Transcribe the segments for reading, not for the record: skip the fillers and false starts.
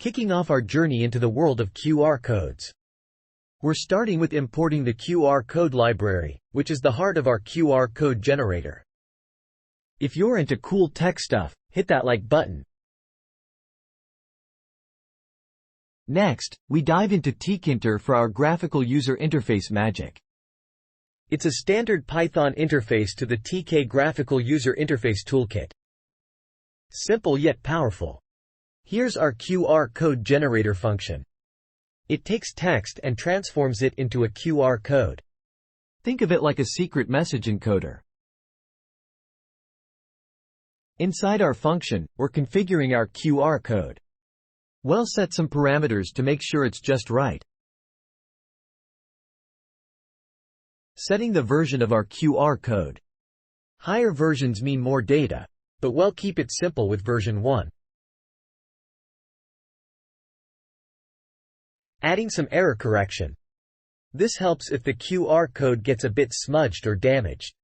Kicking off our journey into the world of QR codes. We're starting with importing the QR code library, which is the heart of our QR code generator. If you're into cool tech stuff, hit that like button. Next, we dive into tkinter for our graphical user interface magic. It's a standard Python interface to the TK graphical user interface toolkit. Simple yet powerful. Here's our QR code generator function. It takes text and transforms it into a QR code. Think of it like a secret message encoder. Inside our function, we're configuring our QR code. We'll set some parameters to make sure it's just right. Setting the version of our QR code. Higher versions mean more data, but we'll keep it simple with version 1. Adding some error correction. This helps if the QR code gets a bit smudged or damaged.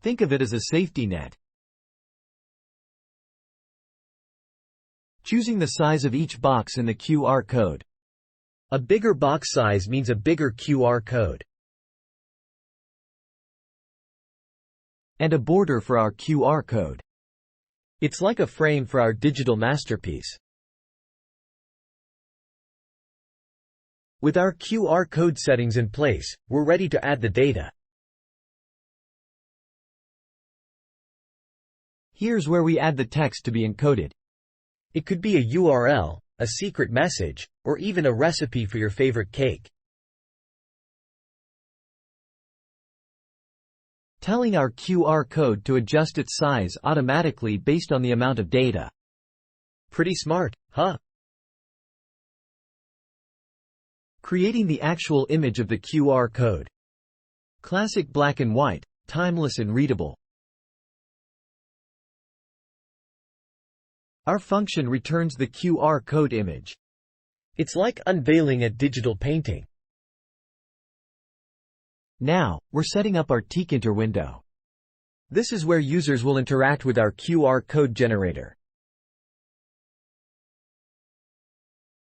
Think of it as a safety net. Choosing the size of each box in the QR code. A bigger box size means a bigger QR code. And a border for our QR code. It's like a frame for our digital masterpiece. With our QR code settings in place, we're ready to add the data. Here's where we add the text to be encoded. It could be a URL, a secret message, or even a recipe for your favorite cake. Telling our QR code to adjust its size automatically based on the amount of data. Pretty smart, huh? Creating the actual image of the QR code. Classic black and white, timeless and readable. Our function returns the QR code image. It's like unveiling a digital painting. Now, we're setting up our tkinter window. This is where users will interact with our QR code generator.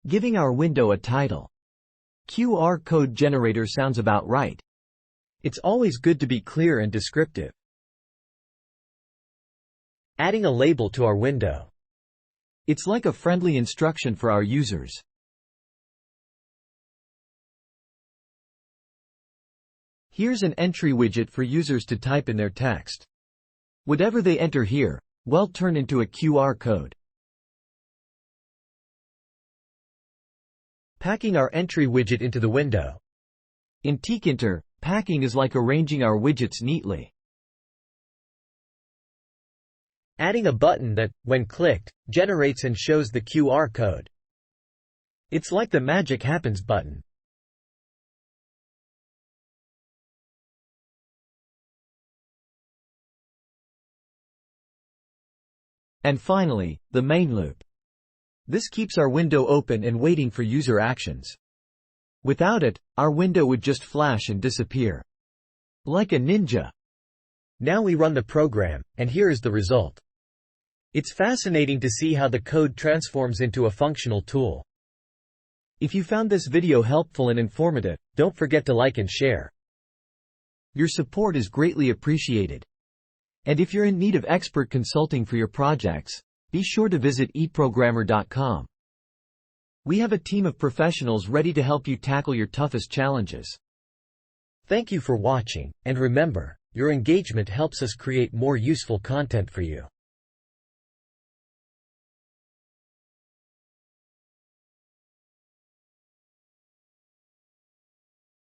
Giving our window a title. QR code generator sounds about right. It's always good to be clear and descriptive. Adding a label to our window. It's like a friendly instruction for our users. Here's an entry widget for users to type in their text. Whatever they enter here, will turn into a QR code. Packing our entry widget into the window. In tkinter, packing is like arranging our widgets neatly. Adding a button that, when clicked, generates and shows the QR code. It's like the Magic Happens button. And finally, the main loop. This keeps our window open and waiting for user actions. Without it, our window would just flash and disappear. Like a ninja. Now we run the program, and here is the result. It's fascinating to see how the code transforms into a functional tool. If you found this video helpful and informative, don't forget to like and share. Your support is greatly appreciated. And if you're in need of expert consulting for your projects, be sure to visit eprogrammer.com. We have a team of professionals ready to help you tackle your toughest challenges. Thank you for watching, and remember, your engagement helps us create more useful content for you.